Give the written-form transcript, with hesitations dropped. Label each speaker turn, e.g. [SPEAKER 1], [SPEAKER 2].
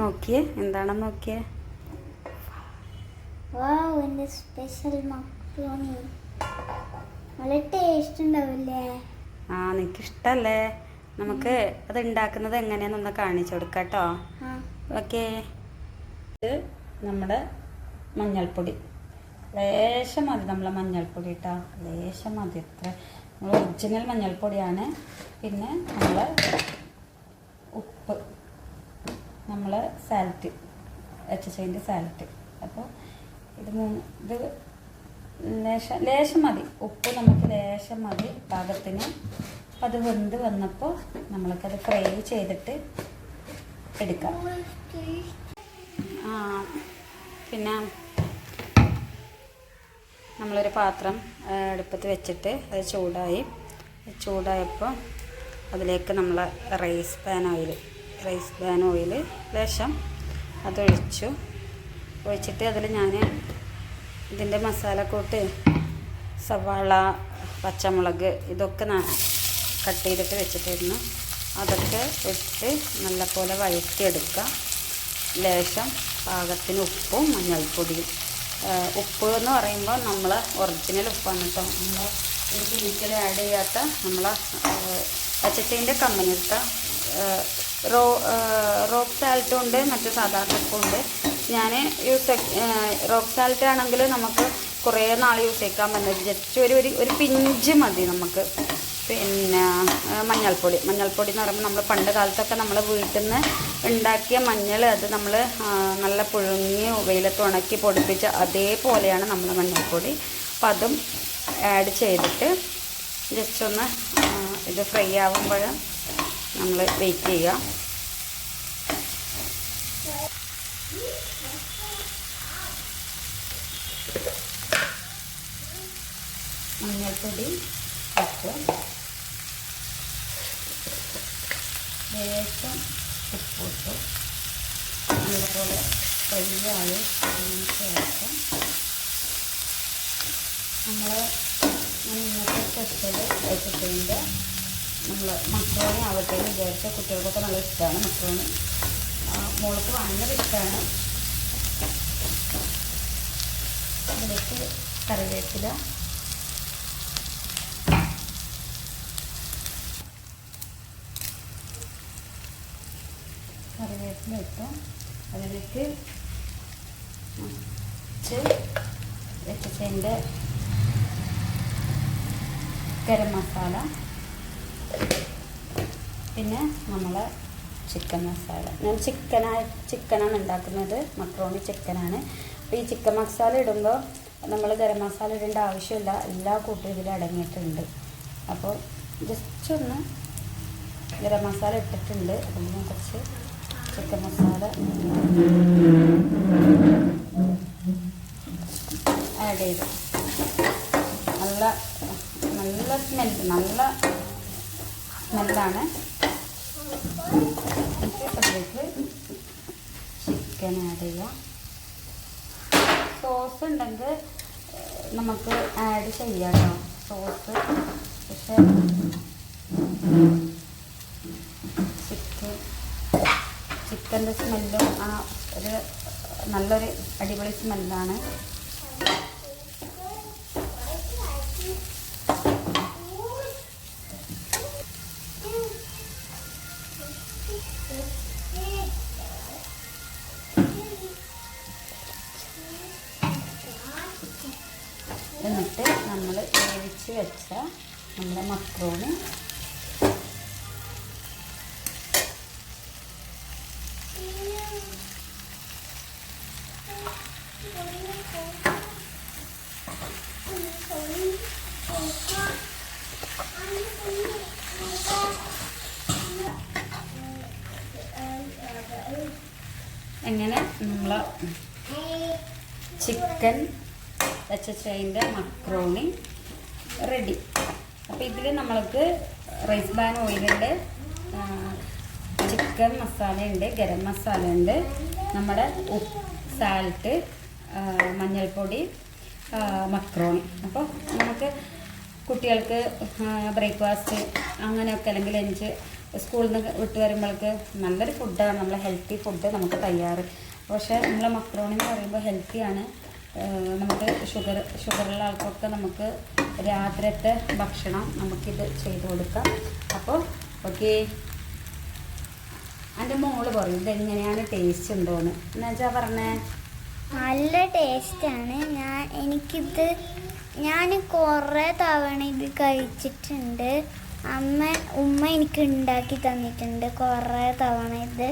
[SPEAKER 1] നോക്കിയേ, എന്താണെന്ന് നോക്കിയേ.
[SPEAKER 2] സ്പെഷ്യൽ മക്രോണി നല്ല ടേസ്റ്റ് ഉണ്ടാവില്ലേ?
[SPEAKER 1] ആ, നിനക്ക് ഇഷ്ടല്ലേ? നമുക്ക് അത് ഉണ്ടാക്കുന്നത് എങ്ങനെയാണെന്നൊന്ന് കാണിച്ചു കൊടുക്കാം കേട്ടോ. ഓക്കെ. ഇത് നമ്മുടെ മഞ്ഞൾപ്പൊടി ലേശം മതി. നമ്മളെ മഞ്ഞൾപ്പൊടി കേട്ടോ, ലേശം മതി. അത്ര നമ്മൾ ഒറിജിനൽ മഞ്ഞൾപ്പൊടിയാണ്. പിന്നെ നമ്മൾ ഉപ്പ്, നമ്മൾ സാലറ്റ്, HCൻ്റെ സാലറ്റ്. അപ്പോൾ ഇത് ലേശം മതി. ഉപ്പ് നമുക്ക് ലേശം മതി പാകത്തിന്. അപ്പം അത് വെന്ത് വന്നപ്പോൾ നമ്മൾക്കത് ഫ്രൈ ചെയ്തിട്ട് എടുക്കാം. പിന്നെ നമ്മളൊരു പാത്രം അടുപ്പത്ത് വെച്ചിട്ട് അത് ചൂടായപ്പോൾ അതിലേക്ക് നമ്മൾ റൈസ് പാൻ ഓയിൽ ലേശം ഒഴിച്ചിട്ട് അതിൽ ഞാൻ ഇതിൻ്റെ മസാലക്കൂട്ട്, സവാള, പച്ചമുളക് ഇതൊക്കെ കട്ട് ചെയ്തിട്ട് വെച്ചിട്ടിരുന്നു. അതൊക്കെ ഇട്ട് നല്ലപോലെ വഴറ്റിയെടുക്കുക. ലേശം പാകത്തിന് ഉപ്പും മഞ്ഞൾപ്പൊടിയും. ഉപ്പ് എന്ന് പറയുമ്പോൾ നമ്മൾ ഒറിജിനൽ ഉപ്പാണ് കേട്ടോ. നമ്മൾ ഒരു കെമിക്കൽ ആഡ് ചെയ്യാത്ത നമ്മളെ HCൻ്റെ കമ്പനിയുടെ റോക്ക് സാൾട്ടും ഉണ്ട്, മറ്റു സാധാരണ ഉപ്പുണ്ട്. ഞാൻ റോക്ക് സാൾട്ട് ആണെങ്കിൽ നമുക്ക് കുറേ നാൾ യൂസ് ചെയ്യാൻ പറ്റുന്നത്. ജസ്റ്റ് ഒരു പിഞ്ച് മതി നമുക്ക്. പിന്നെ മഞ്ഞൾപ്പൊടി എന്ന് പറയുമ്പോൾ നമ്മൾ പണ്ട് കാലത്തൊക്കെ നമ്മൾ വീട്ടിൽ നിന്ന് ഉണ്ടാക്കിയ മഞ്ഞൾ, അത് നമ്മൾ നല്ല പുഴുങ്ങി വെയിലത്ത് ഉണക്കി പൊടിപ്പിച്ച അതേപോലെയാണ് നമ്മൾ മഞ്ഞൾപ്പൊടി. അപ്പം അതും ആഡ് ചെയ്തിട്ട് ജസ്റ്റ് ഒന്ന് ഇത് ഫ്രൈ ആകുമ്പോൾ നമ്മൾ വെയിറ്റ് ചെയ്യുക. മഞ്ഞൾപ്പൊടി ഇട്ട് ലേശം ഉപ്പിട്ട് നല്ലപോലെ ഫ്രൈ ആയി ശേഷം നമ്മൾ ഇന്നത്തെ സ്പെഷ്യൽ HCൻ്റെ നമ്മൾ മക്രോണി ആവട്ടെ എന്ന് വിചാരിച്ച കുട്ടികൾക്കൊക്കെ നല്ല ഇഷ്ടമാണ് മക്രോണി. മോൾക്ക് ഭയങ്കര ഇഷ്ടമാണ്. അതിലേക്ക് കറിവേപ്പില, ഇട്ടു. അതിലേക്ക് HCൻ്റെ ഗരം മസാല, പിന്നെ നമ്മൾ ചിക്കൻ മസാല. ഞാൻ ചിക്കനാണ് ഉണ്ടാക്കുന്നത്, മക്രോണി ചിക്കനാണ്. അപ്പോൾ ഈ ചിക്കൻ മസാല ഇടുമ്പോൾ നമ്മൾ ഗരം മസാല ഇടേണ്ട ആവശ്യമില്ല, എല്ലാ കൂട്ടും ഇതിൽ അടങ്ങിയിട്ടുണ്ട്. അപ്പോൾ ജസ്റ്റ് ഒന്ന് ഗരം മസാല ഇട്ടിട്ടുണ്ട്. അതിന് കുറച്ച് ചിക്കൻ മസാല ആഡ് ചെയ്തു. നല്ല സ്മെല്ലാണ്. അതിലേക്ക് ചിക്കൻ ആഡ് ചെയ്യുക. സോസ് ഉണ്ടെങ്കിൽ നമുക്ക് ആഡ് ചെയ്യാം കേട്ടോ, സോസ്. പക്ഷേ ചിക്കൻ്റെ സ്മെല്ലും ഒരു നല്ലൊരു അടിപൊളി സ്മെല്ലാണ്. എന്നിട്ട് നമ്മൾ വേവിച്ച് വെച്ച നമ്മുടെ മക്രോണി എങ്ങനെ നമ്മൾ ചിക്കൻ HCൻ്റെ മക്രോണി റെഡി. അപ്പോൾ ഇതിൽ നമ്മൾക്ക് റൈസ് പാൻ ഓയിലുണ്ട്, ചിക്കൻ മസാല ഉണ്ട്, ഗരം മസാല ഉണ്ട്, നമ്മുടെ ഉപ്പ്, സാൽട്ട്, മഞ്ഞൾപ്പൊടി, മക്രോണി. അപ്പോൾ നമുക്ക് കുട്ടികൾക്ക് ബ്രേക്ക്ഫാസ്റ്റ് അങ്ങനെയൊക്കെ അല്ലെങ്കിൽ ലഞ്ച് സ്കൂളിൽ നിന്ന് വിട്ട് വരുമ്പോഴേക്ക് നല്ലൊരു ഫുഡാണ്, നമ്മളെ ഹെൽത്തി ഫുഡ് നമുക്ക് തയ്യാറ്. പക്ഷേ നമ്മളെ മക്രോണി എന്ന് പറയുമ്പോൾ ഹെൽത്തിയാണ്. നമുക്ക് ഷുഗറുള്ള ആൾക്കൊക്കെ നമുക്ക് രാത്രിയത്തെ ഭക്ഷണം നമുക്കിത് ചെയ്ത് കൊടുക്കാം. അപ്പോൾ ഓക്കെ, എൻ്റെ മോള് പറയും ഇതെങ്ങനെയാണ് ടേസ്റ്റ് ഉണ്ടോയെന്ന്. എന്നുവെച്ചാൽ പറഞ്ഞേ
[SPEAKER 2] നല്ല ടേസ്റ്റാണ്. ഞാൻ കുറേ തവണ ഇത് കഴിച്ചിട്ടുണ്ട്. ഉമ്മ എനിക്ക് ഉണ്ടാക്കി തന്നിട്ടുണ്ട് കുറേ തവണ ഇത്.